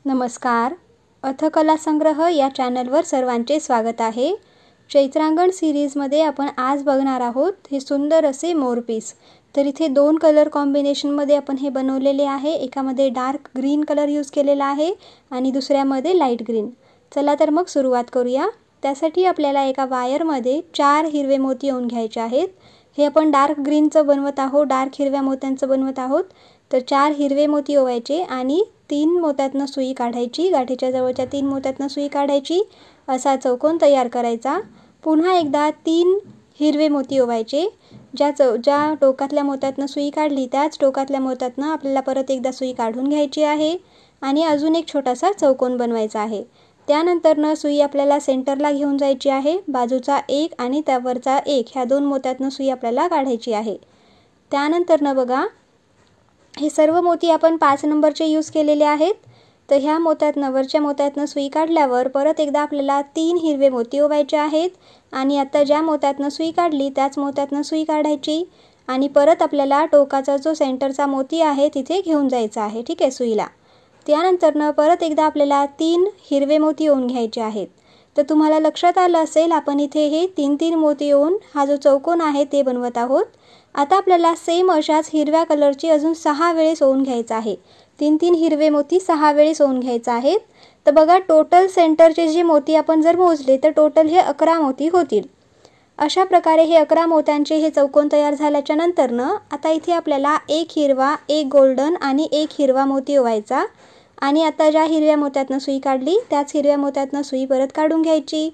नमस्कार. अथकला संग्रह या चॅनलवर सर्वांचे स्वागत आहे. चैत्रांगण सिरीजमध्ये आपण आज बघणार आहोत हे सुंदर असे मोरपीस. तर इथे दोन कलर कॉम्बिनेशनमध्ये आपण हे बनवलेले आहे. एकामध्ये डार्क ग्रीन कलर यूज केलेला आहे आणि दुसऱ्यामध्ये लाईट ग्रीन. चला तर मग सुरुवात करूया. त्यासाठी आपल्याला एका वायरमध्ये 4 हिरवे मोती येऊन घ्यायचे आहेत. हे आपण डार्क ग्रीनचं बनवत आहोत, डार्क हिरव्या मोत्यांचं बनवत आहोत. तर 4 हिरवे मोती ओवायचे आणि 3 मोत्यातनं सुई काढायची. गाठीच्या जवळच्या 3 मोत्यातनं सुई काढायची. असा चौकोन तयार करायचा. पुन्हा एकदा 3 हिरवे मोती ओवायचे. ज्या टोकातल्या मोत्यातनं सुई काढली त्याच टोकातल्या मोत्यातनं आपल्याला परत एकदा सुई काढून घ्यायची आहे आणि अजून एक छोटासा चौकोन बनवायचा आहे. त्यानंतरनं सुई आपल्याला सेंटरला घेऊन जायची आहे. बाजूचा 1 आणि त्यावरचा 1 ह्या 2 मोत्यातनं सुई आपल्याला काढायची आहे. त्यानंतरनं बघा हे सर्व मोती आपण 5 नंबरचे यूज केलेले आहेत. तर ह्या मोत्यातनं वरच्या मोत्यातनं सुई काढल्यावर परत एकदा आपल्याला 3 हिरवे मोती ओवायचे आहेत आणि आता ज्या मोत्यातनं सुई काढली त्याच मोत्यातनं सुई काढायची आणि परत आपल्याला टोकाचा जो सेंटरचा मोती आहे तिथे घेऊन जायचा आहे. ठीक आहे, सुईला. त्यानंतरनं परत एकदा आपल्याला 3 हिरवे मोती ओवून घ्यायचे आहेत. तर तुम्हाला लक्षात आलं असेल आपण इथे हे 3 मोती ओवून हा जो चौकोन आहे ते बनवत आहोत. आता आपल्याला सेम अशाच हिरव्या कलरची अजून 6 वेळेस ओवून घ्यायचं आहे. 3 हिरवे मोती 6 वेळेस ओवून घ्यायचं आहेत. तर बघा टोटल सेंटरचे जे मोती आपण जर मोजले तर टोटल हे 11 मोती होतील. अशा प्रकारे हे 11 मोत्यांचे हे चौकोन तयार झाल्याच्या नंतरनं आता इथे आपल्याला 1 हिरवा, 1 गोल्डन आणि 1 हिरवा मोती ओवायचा आणि आता ज्या हिरव्या मोत्यातनं सुई काढली त्याच हिरव्या मोत्यातनं सुई परत काढून घ्यायची.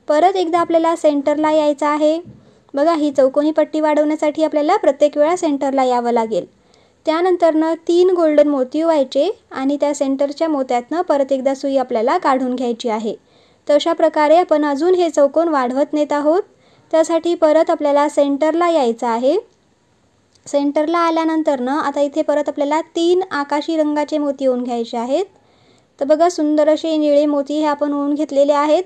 परत एकदा आपल्याला सेंटरला यायचं आहे. बघा ही चौकोनी पट्टी वाढवण्यासाठी आपल्याला प्रत्येक वेळा सेंटरला यावं लागेल. त्यानंतरनं 3 गोल्डन मोती ओवायचे आणि त्या सेंटरच्या मोत्यातनं परत एकदा सुई आपल्याला काढून घ्यायची आहे. तर अशा प्रकारे आपण अजून हे चौकोन वाढवत नेत आहोत. त्यासाठी परत आपल्याला सेंटरला यायचं आहे. सेंटरला आल्यानंतरनं आता इथे परत आपल्याला 3 आकाशी रंगाचे मोती ओवून घ्यायचे आहेत. तर बघा सुंदर असे निळे मोती हे आपण ओवून घेतलेले आहेत.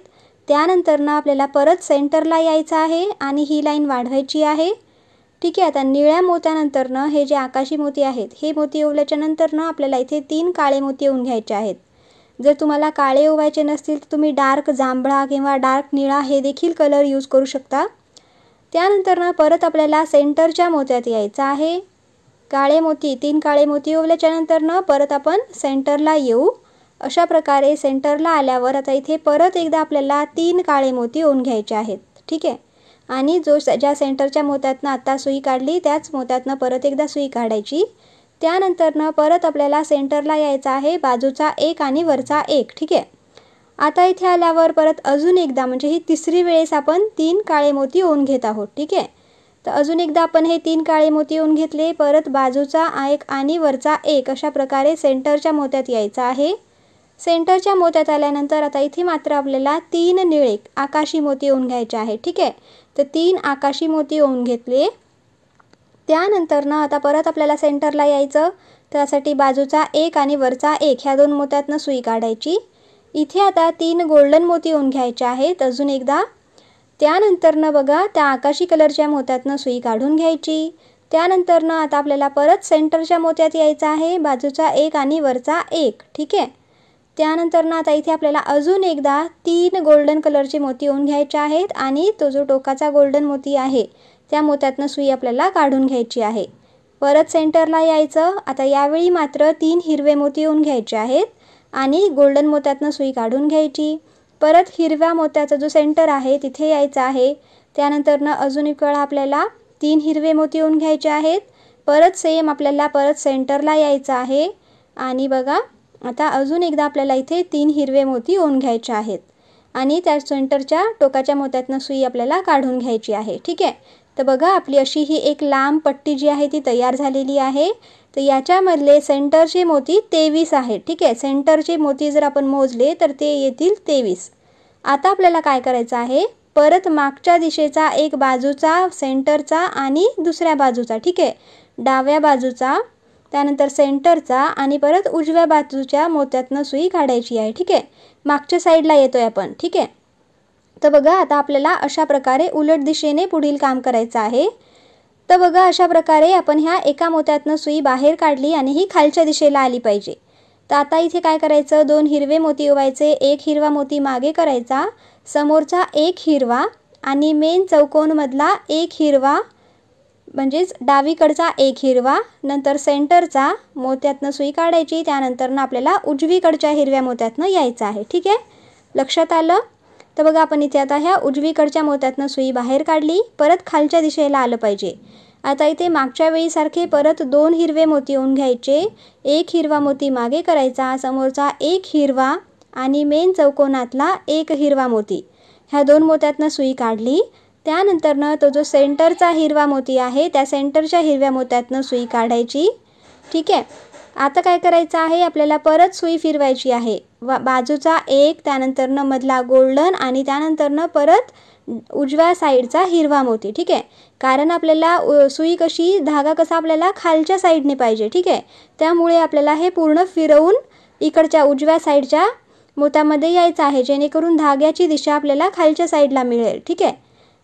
त्यानंतरनं आपल्याला परत सेंटरला यायचं आहे आणि ही लाईन वाढवायची आहे. ठीक आहे, आता निळ्या मोत्यानंतरनं हे जे आकाशी मोती आहेत हे मोती ओवल्याच्या नंतरनं आपल्याला इथे 3 काळे मोती ओवून घ्यायचे आहेत. जर तुम्हाला काळे ओवायचे नसतील तर तुम्ही डार्क जांभळा किंवा डार्क निळा हे देखील कलर यूज करू शकता. त्यानंतरनं परत आपल्याला सेंटरच्या मोत्यात यायचं आहे. 3 काळे मोती ओवल्याच्या नंतरनं परत आपण सेंटरला येऊ. अशा प्रकारे सेंटरला आल्यावर आता इथे परत एकदा आपल्याला 3 काळे मोती ओवून घ्यायचे आहेत. ठीक आहे, आणि ज्या सेंटरच्या मोत्यातनं आता सुई काढली त्याच मोत्यातनं परत एकदा सुई काढायची. त्यानंतरनं परत आपल्याला सेंटरला यायचं आहे. बाजूचा 1 आणि वरचा 1. ठीक आहे, आता इथे आल्यावर परत अजून एकदा म्हणजे ही 3री वेळेस आपण 3 काळे मोती ओवून घेत आहोत. ठीक आहे, तर अजून एकदा आपण हे 3 काळे मोती ओवून घेतले. परत बाजूचा 1 आणि वरचा 1 अशा प्रकारे सेंटरच्या मोत्यात यायचं आहे. सेंटरच्या मोत्यात आल्यानंतर आता इथे मात्र आपल्याला 3 निळे आकाशी मोती ओवून घ्यायचे आहे. ठीक आहे, तर 3 आकाशी मोती ओवून घेतले. त्यानंतरनं आता परत आपल्याला सेंटरला यायचं. त्यासाठी बाजूचा 1 आणि वरचा 1 ह्या 2 मोत्यातनं सुई काढायची. इथे आता 3 गोल्डन मोती ओवून घ्यायचे आहेत अजून एकदा. त्यानंतरनं बघा त्या आकाशी कलरच्या मोत्यातनं सुई काढून घ्यायची. त्यानंतरनं आता आपल्याला परत सेंटरच्या मोत्यात यायचं आहे. बाजूचा 1 आणि वरचा 1. ठीक आहे, त्यानंतरनं आता इथे आपल्याला अजून एकदा 3 गोल्डन कलरचे मोती ओवून घ्यायचे आहेत आणि तो जो टोकाचा गोल्डन मोती आहे त्या मोत्यातनं सुई आपल्याला काढून घ्यायची आहे. परत सेंटरला यायचं. आता यावेळी मात्र 3 हिरवे मोती ओवून घ्यायचे आहेत आणि गोल्डन मोत्यातनं सुई काढून घ्यायची. परत हिरव्या मोत्याचा जो सेंटर आहे तिथे यायचं आहे. त्यानंतरनं अजून एक वेळा आपल्याला 3 हिरवे मोती ओवून घ्यायचे आहेत. परत सेम आपल्याला परत सेंटरला यायचं आहे आणि बघा आता अजून एकदा आपल्याला इथे 3 हिरवे मोती ओवून घ्यायचे आहेत आणि त्या सेंटरच्या टोकाच्या मोत्यातनं सुई आपल्याला काढून घ्यायची आहे. ठीक आहे, तर बघा आपली अशी ही एक लांब पट्टी जी आहे ती तयार झालेली आहे. तर याच्यामधले सेंटरचे मोती 23 आहेत. ठीक आहे, सेंटरचे मोती जर आपण मोजले तर ते येतील 23. आता आपल्याला काय करायचं आहे, परत मागच्या दिशेचा एक बाजूचा सेंटरचा आणि दुसऱ्या बाजूचा. ठीक आहे, डाव्या बाजूचा, त्यानंतर सेंटरचा आणि परत उजव्या बाजूच्या मोत्यातनं सुई काढायची आहे. ठीक आहे, मागच्या साईडला येतोय आपण. ठीक आहे, तर बघा आता आपल्याला अशा प्रकारे उलट दिशेने पुढील काम करायचं आहे. तर बघा अशा प्रकारे आपण ह्या एका मोत्यातनं सुई बाहेर काढली आणि ही खालच्या दिशेला आली पाहिजे. तर आता इथे काय करायचं, 2 हिरवे मोती ओवायचे, एक हिरवा मोती मागे करायचा, समोरचा एक हिरवा आणि मेन चौकोनमधला एक हिरवा म्हणजेच डावीकडचा एक हिरवा, नंतर सेंटरचा मोत्यातनं सुई काढायची, त्यानंतर आपल्याला उजवीकडच्या हिरव्या मोत्यातनं यायचं आहे. ठीक आहे, लक्षात आलं. तर बघा आपण इथे आता ह्या उजवीकडच्या मोत्यातनं सुई बाहेर काढली, परत खालच्या दिशेला आलं पाहिजे. आता इथे मागच्या वेळीसारखे परत 2 हिरवे मोती ओवून घ्यायचे, एक हिरवा मोती मागे करायचा, समोरचा एक हिरवा आणि मेन चौकोनातला एक हिरवा मोती, ह्या 2 मोत्यातनं सुई काढली. त्यानंतरनं तो जो सेंटरचा हिरवा मोती आहे त्या सेंटरच्या हिरव्या मोत्यातनं सुई काढायची. ठीक आहे, आता काय करायचं आहे, आपल्याला परत सुई फिरवायची आहे, बाजूचा एक, त्यानंतरनं मधला गोल्डन आणि त्यानंतरनं परत उजव्या साईडचा हिरवा मोती. ठीक आहे, कारण आपल्याला सुई कशी, धागा कसा आपल्याला खालच्या साईडने पाहिजे. ठीक आहे, त्यामुळे आपल्याला हे पूर्ण फिरवून इकडच्या उजव्या साईडच्या मोत्यामध्ये यायचं आहे, जेणेकरून धाग्याची दिशा आपल्याला खालच्या साईडला मिळेल. ठीक आहे,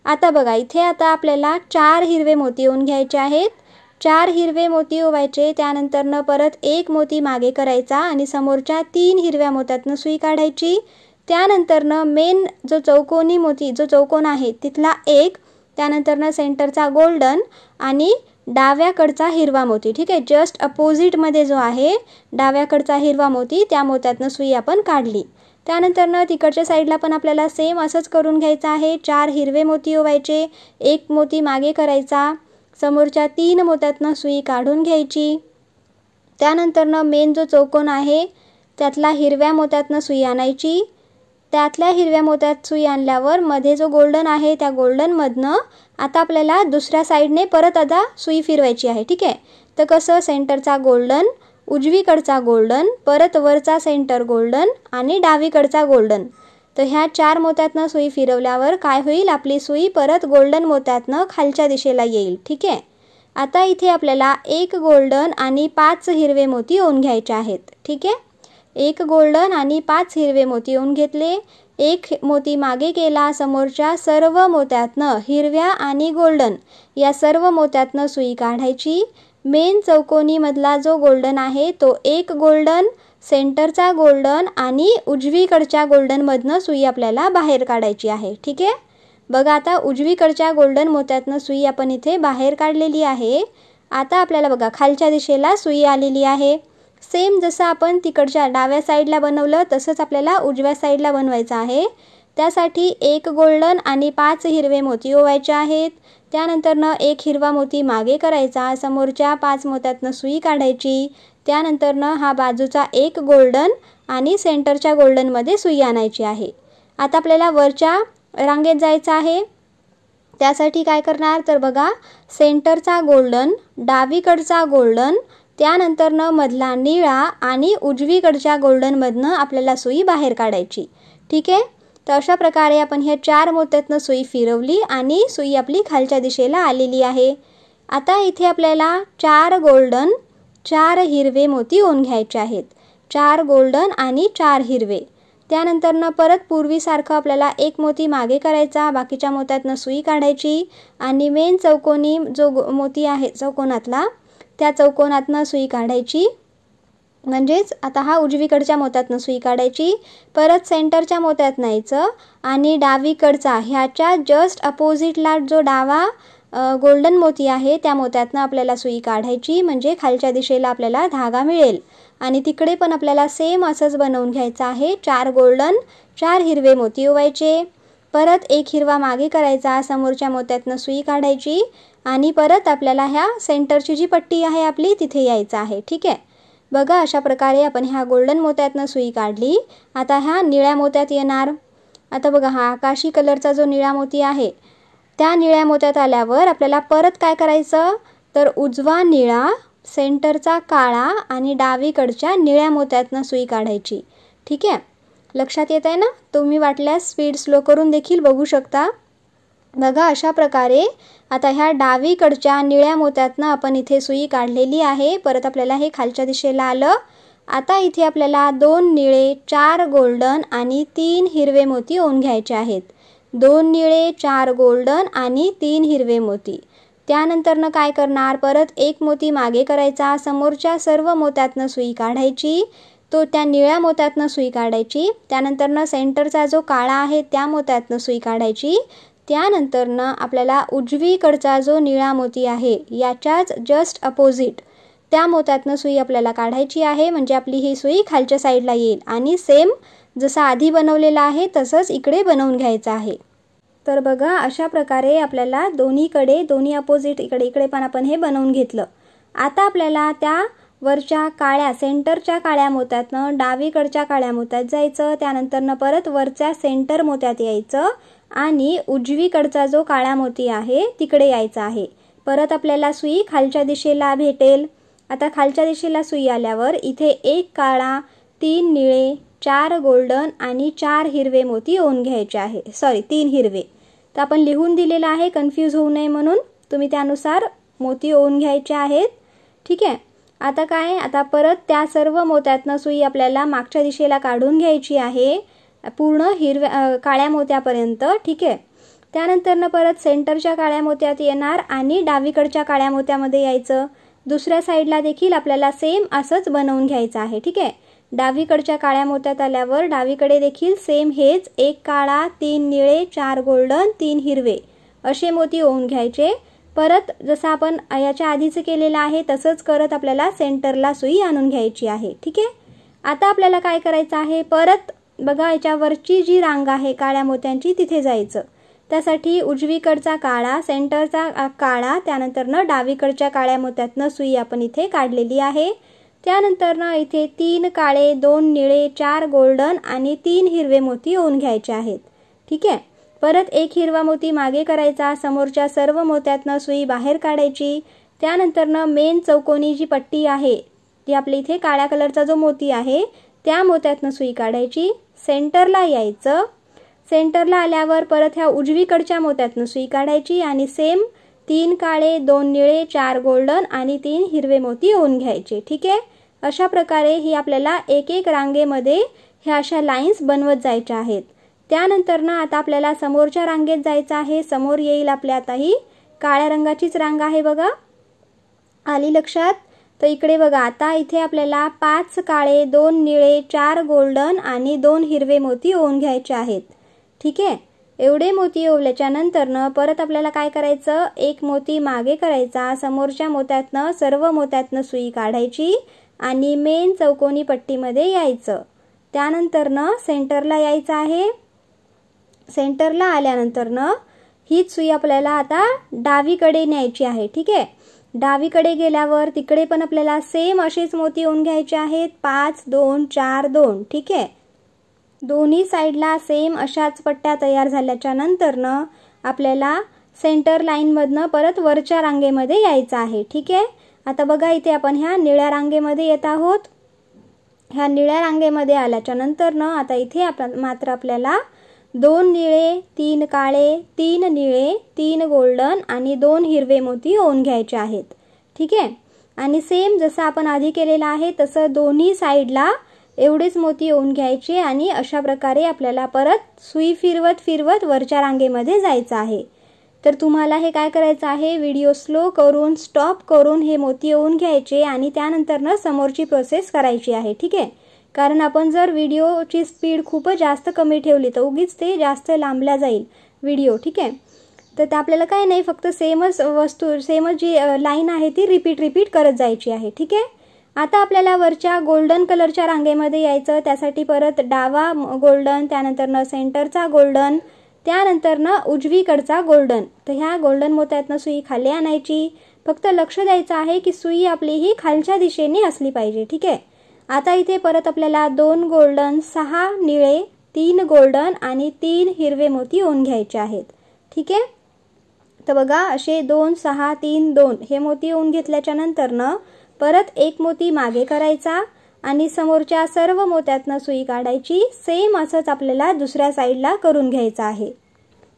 आता बघा इथे आता आपल्याला 4 हिरवे मोती ओवून घ्यायचे आहेत, 4 हिरवे मोती ओवायचे, त्यानंतरनं परत एक मोती मागे करायचा आणि समोरच्या 3 हिरव्या मोत्यातनं सुई काढायची. त्यानंतरनं मेन जो चौकोनी मोती, जो चौकोन आहे तिथला एक, त्यानंतरनं सेंटरचा गोल्डन आणि डाव्याकडचा हिरवा मोती. ठीक आहे, जस्ट अपोजिटमध्ये जो आहे डाव्याकडचा हिरवा मोती, त्या मोत्यातनं सुई आपण काढली. त्यानंतरनं तिकडच्या साईडला पण आपल्याला सेम असंच करून घ्यायचं आहे, 4 हिरवे मोती ओवायचे, एक मोती मागे करायचा, समोरच्या 3 मोत्यातनं सुई काढून घ्यायची. त्यानंतरनं मेन जो चौकोन आहे त्यातला हिरव्या मोत्यातनं सुई आणायची, त्यातल्या हिरव्या मोत्यात सुई आणल्यावर मध्ये जो गोल्डन आहे त्या गोल्डनमधनं आता आपल्याला दुसऱ्या साईडने परत आता सुई फिरवायची आहे. ठीक आहे, तर कसं, सेंटरचा गोल्डन, उजवीकडचा गोल्डन, परत वरचा सेंटर गोल्डन आणि डावीकडचा गोल्डन. तर ह्या 4 मोत्यातनं सुई फिरवल्यावर काय होईल, आपली सुई परत गोल्डन मोत्यातनं खालच्या दिशेला येईल. ठीक आहे, आता इथे आपल्याला एक गोल्डन आणि 5 हिरवे मोती ओवून घ्यायचे आहेत. ठीक आहे, एक गोल्डन आणि 5 हिरवे मोती ओवून घेतले, एक मोती मागे केला, समोरच्या सर्व मोत्यातनं हिरव्या आणि गोल्डन या सर्व मोत्यातनं सुई काढायची. मेन चौकोनीमधला जो गोल्डन आहे तो एक गोल्डन, सेंटरचा गोल्डन आणि उजवीकडच्या गोल्डनमधनं सुई आपल्याला बाहेर काढायची आहे. ठीक आहे, बघा आता उजवीकडच्या गोल्डन मोत्यातनं सुई आपण इथे बाहेर काढलेली आहे. आता आपल्याला बघा खालच्या दिशेला सुई आलेली आहे. सेम जसं आपण तिकडच्या डाव्या साईडला बनवलं तसंच आपल्याला उजव्या साईडला बनवायचं आहे. त्यासाठी एक गोल्डन आणि 5 हिरवे मोती ओवायचे आहेत. त्यानंतरनं एक हिरवा मोती मागे करायचा, समोरच्या 5 मोत्यातनं सुई काढायची. त्यानंतरनं हा बाजूचा एक गोल्डन आणि सेंटरच्या गोल्डनमध्ये सुई आणायची आहे. आता आपल्याला वरच्या रांगेत जायचं आहे. त्यासाठी काय करणार, तर बघा सेंटरचा गोल्डन, डावीकडचा गोल्डन, त्यानंतरनं मधला निळा आणि उजवीकडच्या गोल्डनमधनं आपल्याला सुई बाहेर काढायची. ठीक आहे, तर अशा प्रकारे आपण ह्या 4 मोत्यातनं सुई फिरवली आणि सुई आपली खालच्या दिशेला आलेली आहे. आता इथे आपल्याला 4 गोल्डन 4 हिरवे मोती ओवून घ्यायचे आहेत, 4 गोल्डन आणि 4 हिरवे. त्यानंतरनं परत पूर्वीसारखं आपल्याला एक मोती मागे करायचा, बाकीच्या मोत्यातनं सुई काढायची आणि मेन चौकोनी जो मोती आहे चौकोनातला त्या चौकोनातनं सुई काढायची. म्हणजेच आता हा उजवीकडच्या मोत्यातनं सुई काढायची, परत सेंटरच्या मोत्यातनं यायचं आणि डावीकडचा ह्याच्या जस्ट अपोजिटला जो डावा गोल्डन मोती आहे त्या मोत्यातनं आपल्याला सुई काढायची, म्हणजे खालच्या दिशेला आपल्याला धागा मिळेल. आणि तिकडे पण आपल्याला सेम असंच बनवून घ्यायचं आहे. 4 गोल्डन 4 हिरवे मोती ओवायचे, परत एक हिरवा मागे करायचा, समोरच्या मोत्यातनं सुई काढायची आणि परत आपल्याला ह्या सेंटरची जी पट्टी आहे आपली तिथे यायचं आहे. ठीक आहे, बघा अशा प्रकारे आपण ह्या गोल्डन मोत्यातनं सुई काढली. आता ह्या निळ्या मोत्यात येणार. आता बघा हा आकाशी कलरचा जो निळा मोती आहे त्या निळ्या मोत्यात आल्यावर आपल्याला परत काय करायचं, तर उजवा निळा, सेंटरचा काळा आणि डावीकडच्या निळ्या मोत्यातनं सुई काढायची. ठीक आहे, लक्षात येत आहे ना. तुम्ही वाटल्यास स्पीड स्लो करून देखील बघू शकता. बघा अशा प्रकारे आता ह्या डावीकडच्या निळ्या मोत्यातनं आपण इथे सुई काढलेली आहे. परत आपल्याला हे खालच्या दिशेला आलं. आता इथे आपल्याला 2 निळे 4 गोल्डन आणि 3 हिरवे मोती ओवून घ्यायचे आहेत. 2 निळे 4 गोल्डन आणि 3 हिरवे मोती. त्यानंतरनं काय करणार, परत एक मोती मागे करायचा, समोरच्या सर्व मोत्यातनं सुई काढायची. तो त्या निळ्या मोत्यातनं सुई काढायची। त्यानंतरनं सेंटरचा जो काळा आहे त्या मोत्यातनं सुई काढायची। त्यानंतरनं आपल्याला उजवीकडचा जो निळा मोती आहे याच्याच जस्ट अपोजिट त्या मोत्यातनं सुई आपल्याला काढायची आहे, म्हणजे आपली ही सुई खालच्या साईडला येईल आणि सेम जसा आधी बनवलेला आहे तसंच इकडे बनवून घ्यायचं आहे। तर बघा अशा प्रकारे आपल्याला दोन्ही अपोजिट इकडे पण आपण हे बनवून घेतलं। आता आपल्याला त्या वरच्या काळ्या सेंटरच्या काळ्या मोत्यातनं डावीकडच्या काळ्या मोत्यात जायचं, त्यानंतरनं परत वरच्या सेंटर मोत्यात यायचं आणि उजवीकडचा जो काळा मोती आहे तिकडे यायचा आहे। परत आपल्याला सुई खालच्या दिशेला भेटेल। आता खालच्या दिशेला सुई आल्यावर इथे 1 काळा, 3 निळे, 4 गोल्डन आणि 4 हिरवे मोती ओवून घ्यायचे आहे। 3 हिरवे। तर आपण लिहून दिलेलं आहे कन्फ्यूज होऊ नये म्हणून, तुम्ही त्यानुसार मोती ओवून घ्यायचे आहेत। ठीक आहे। आता काय, आता परत त्या सर्व मोत्यातनं सुई आपल्याला मागच्या दिशेला काढून घ्यायची आहे पूर्ण काळ्या मोत्यापर्यंत। ठीक आहे। त्यानंतरनं परत सेंटरच्या काळ्या मोत्यात येणार आणि डावीकडच्या काळ्या मोत्यामध्ये यायचं। दुसऱ्या साईडला देखील आपल्याला सेम असंच बनवून घ्यायचं आहे। ठीक आहे। डावीकडच्या काळ्या मोत्यात आल्यावर डावीकडे देखील सेम हेच 1 काळा, 3 निळे, 4 गोल्डन, 3 हिरवे असे मोती ओवून घ्यायचे। परत जसं आपण याच्या आधीच केलेलं आहे तसंच करत आपल्याला सेंटरला सुई आणून घ्यायची आहे। ठीक आहे। आता आपल्याला काय करायचं आहे, परत बघा याच्यावरची जी रांग आहे काळ्या मोत्यांची तिथे जायचं। त्यासाठी उजवीकडचा काळा, सेंटरचा काळा, त्यानंतरनं डावीकडच्या काळ्या मोत्यातनं सुई आपण इथे काढलेली आहे। त्यानंतरनं इथे 3 काळे, 2 निळे, 4 गोल्डन आणि 3 हिरवे मोती ओवून घ्यायचे आहेत। ठीक आहे। परत 1 हिरवा मोती मागे करायचा, समोरच्या सर्व मोत्यातनं सुई बाहेर काढायची। त्यानंतरनं मेन चौकोनी जी पट्टी आहे ती आपल्या इथे काळ्या कलरचा जो मोती आहे त्या मोत्यातनं सुई काढायची। सेंटरला यायचं। सेंटरला आल्यावर परत ह्या उजवीकडच्या मोत्यातनं सुई काढायची आणि सेम 3 काळे, 2 निळे, 4 गोल्डन आणि 3 हिरवे मोती ओवून घ्यायचे। ठीक आहे। अशा प्रकारे ही आपल्याला एक रांगेमध्ये ह्या अशा लाईन्स बनवत जायच्या आहेत। त्यानंतरनं आता आपल्याला समोरच्या रांगेत जायचं आहे। समोर येईल आपल्या आता ही काळ्या रंगाचीच रांग आहे बघा, आली लक्षात? तर इकडे बघा आता इथे आपल्याला 5 काळे, 2 निळे, 4 गोल्डन आणि 2 हिरवे मोती ओवून घ्यायचे आहेत। ठीक आहे। एवढे मोती ओवल्याच्या नंतरनं परत आपल्याला काय करायचं, 1 मोती मागे करायचा, समोरच्या मोत्यातनं सर्व मोत्यातनं सुई काढायची आणि मेन चौकोनी पट्टीमध्ये यायचं। त्यानंतरनं सेंटरला यायचं आहे। सेंटरला आल्यानंतरनं हीच सुई आपल्याला आता डावीकडे न्यायची आहे। ठीक आहे। डावीकडे गेल्यावर तिकडे पण आपल्याला सेम असेच मोती ओवून घ्यायचे आहेत, 5, 2, 4, 2। ठीक आहे। दोन्ही साईडला सेम अशाच पट्ट्या तयार झाल्याच्या नंतरनं आपल्याला सेंटर लाईनमधनं परत वरच्या रांगेमध्ये यायचं आहे। ठीक आहे। आता बघा इथे आपण ह्या निळ्या रांगेमध्ये येत आहोत। ह्या निळ्या रांगेमध्ये आल्याच्या नंतरनं आता इथे मात्र आपल्याला 2 निळे, 3 काळे, 3 निळे, 3 गोल्डन आणि 2 हिरवे मोती ओवून घ्यायचे आहेत। ठीक आहे। आणि सेम जसं आपण आधी केलेलं आहे तसं दोन्ही साईडला एवढेच मोती ओवून घ्यायचे आणि अशा प्रकारे आपल्याला परत सुई फिरवत वरच्या रांगेमध्ये जायचं आहे। तर तुम्हाला हे काय करायचं आहे, व्हिडिओ स्लो करून स्टॉप करून हे मोती ओवून घ्यायचे आणि त्यानंतरनं समोरची प्रोसेस करायची आहे। ठीक आहे। कारण आपण जर व्हिडिओची स्पीड खूपच जास्त कमी ठेवली तर उगीच ते जास्त लांबला जाईल व्हिडिओ। ठीक आहे। तर ते आपल्याला काय नाही, फक्त सेमच जी लाईन आहे ती रिपीट करत जायची आहे। ठीक आहे। आता आपल्याला वरच्या गोल्डन कलरच्या रांगेमध्ये यायचं। त्यासाठी परत डावा गोल्डन, त्यानंतरनं सेंटरचा गोल्डन, त्यानंतरनं उजवीकडचा गोल्डन। तर ह्या गोल्डन मोत्यातनं सुई खाली आणायची। फक्त लक्ष द्यायचं आहे की सुई आपली ही खालच्या दिशेने असली पाहिजे। ठीक आहे। आता इथे परत आपल्याला 2 गोल्डन, 6 निळे, 3 गोल्डन आणि 3 हिरवे मोती ओवून घ्यायचे आहेत। ठीक आहे। तर बघा असे 2, 6, 3, 2 हे मोती ओवून घेतल्याच्या नंतरनं परत 1 मोती मागे करायचा आणि समोरच्या सर्व मोत्यातनं सुई काढायची। सेम असंच आपल्याला दुसऱ्या साईडला करून घ्यायचं आहे।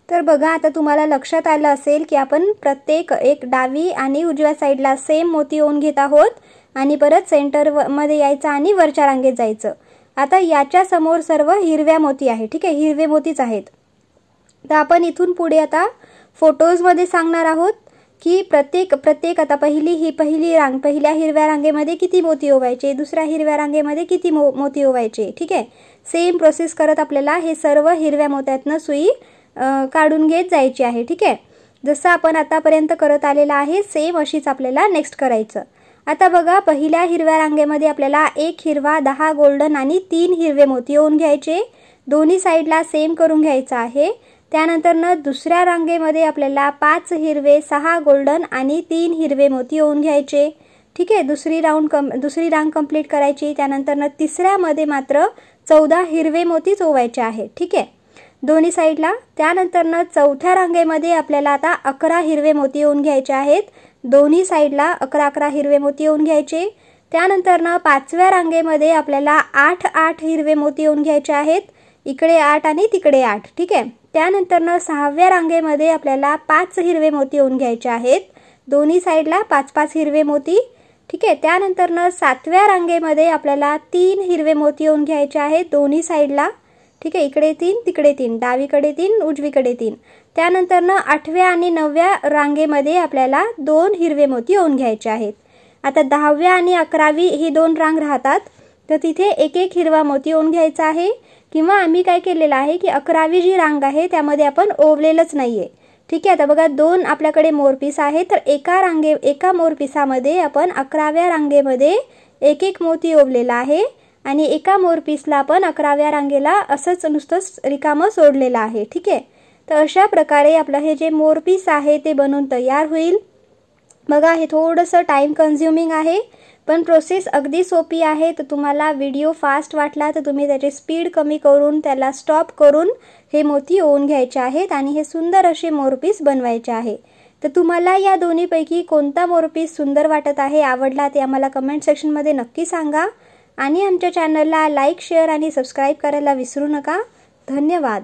तर बघा आता तुम्हाला लक्षात आलं असेल की आपण प्रत्येक एक डावी आणि उजव्या साईडला सेम मोती ओवून घेत आहोत आणि परत सेंटर मध्ये यायचं आणि वरच्या रांगेत जायचं। आता याच्या समोर सर्व हिरव्या मोती आहे। ठीक आहे। हिरवे मोतीच आहेत। तर आपण इथून पुढे आता फोटोजमध्ये सांगणार आहोत की प्रत्येक आता पहिली रांग, पहिल्या हिरव्या रांगेमध्ये किती मोती ओवायचे, दुसऱ्या हिरव्या रांगेमध्ये किती मोती ओवायचे. ठीक आहे, सेम प्रोसेस करत आपल्याला हे सर्व हिरव्या मोत्यातनं सुई काढून घेत जायची आहे. ठीक आहे, जसं आपण आतापर्यंत करत आलेला आहे सेम अशीच आपल्याला नेक्स्ट करायचं. आता बघा, पहिल्या हिरव्या रांगेमध्ये आपल्याला 1 हिरवा, 10 गोल्डन आणि 3 हिरवे मोती ओवून घ्यायचे. दोन्ही साईडला सेम करून घ्यायचं आहे. त्यानंतर दुसऱ्या रांगेमध्ये आपल्याला 5 हिरवे, 6 गोल्डन आणि 3 हिरवे मोती ओवून घ्यायचे. ठीक आहे, दुसरी रांग कंप्लीट करायची. त्यानंतर तिसऱ्यामध्ये मात्र 14 हिरवे मोतीच ओवायचे आहेत. ठीक आहे, दोन्ही साईडला. त्यानंतर चौथ्या रांगेमध्ये आपल्याला आता 11 हिरवे मोती ओवून घ्यायचे आहेत. दोन्ही साईडला 11 हिरवे मोती ओवून घ्यायचे. त्यानंतर पाचव्या रांगेमध्ये आपल्याला 8 हिरवे मोती ओवून घ्यायचे आहेत. इकडे 8 आणि तिकडे 8. ठीक आहे, त्यानंतर सहाव्या रांगेमध्ये आपल्याला 5 हिरवे मोती ओवून घ्यायचे आहेत. दोन्ही साईडला 5 हिरवे मोती. ठीक आहे, त्यानंतर सातव्या रांगेमध्ये आपल्याला 3 हिरवे मोती ओवून घ्यायचे आहेत दोन्ही साईडला. ठीक आहे, इकडे 3 तिकडे 3, डावीकडे 3 उजवीकडे 3. त्यानंतर 8व्या आणि 9व्या रांगेमध्ये आपल्याला 2 हिरवे मोती ओवून घ्यायचे आहेत. आता 10व्या आणि 11वी ही 2 रांग राहतात, तर तिथे 1 हिरवा मोती ओवून घ्यायचा आहे. किंवा आम्ही काय केलेलं आहे की 11वी जी रांग आहे त्यामध्ये आपण ओवलेलंच नाहीये. ठीक आहे, आता बघा 2 आपल्याकडे मोरपीस आहे, तर एका मोरपिसामध्ये आपण 11व्या रांगेमध्ये 1 मोती ओवलेला आहे आणि एका मोरपीसला आपण 11व्या रांगेला असंच नुसतंच रिकामं सोडलेलं आहे. ठीक आहे, तर अशा प्रकारे आपलं हे जे मोरपीस आहे ते बनून तयार होईल. बघा, हे थोडंसं टाइम कन्झ्युमिंग आहे, पण प्रोसेस अगदी सोपी आहे. तर तुम्हाला व्हिडिओ फास्ट वाटला तर तुम्ही त्याची स्पीड कमी करून त्याला स्टॉप करून हे मोती ओवून घ्यायचे आहेत आणि हे सुंदर असे मोरपीस बनवायचे आहे. तर तुम्हाला या दोन्हीपैकी कोणता मोरपीस सुंदर वाटत आहे, आवडला, ते आम्हाला कमेंट सेक्शनमध्ये नक्की सांगा. आणि आमच्या चॅनलला लाईक, शेअर आणि सबस्क्राईब करायला विसरू नका. धन्यवाद.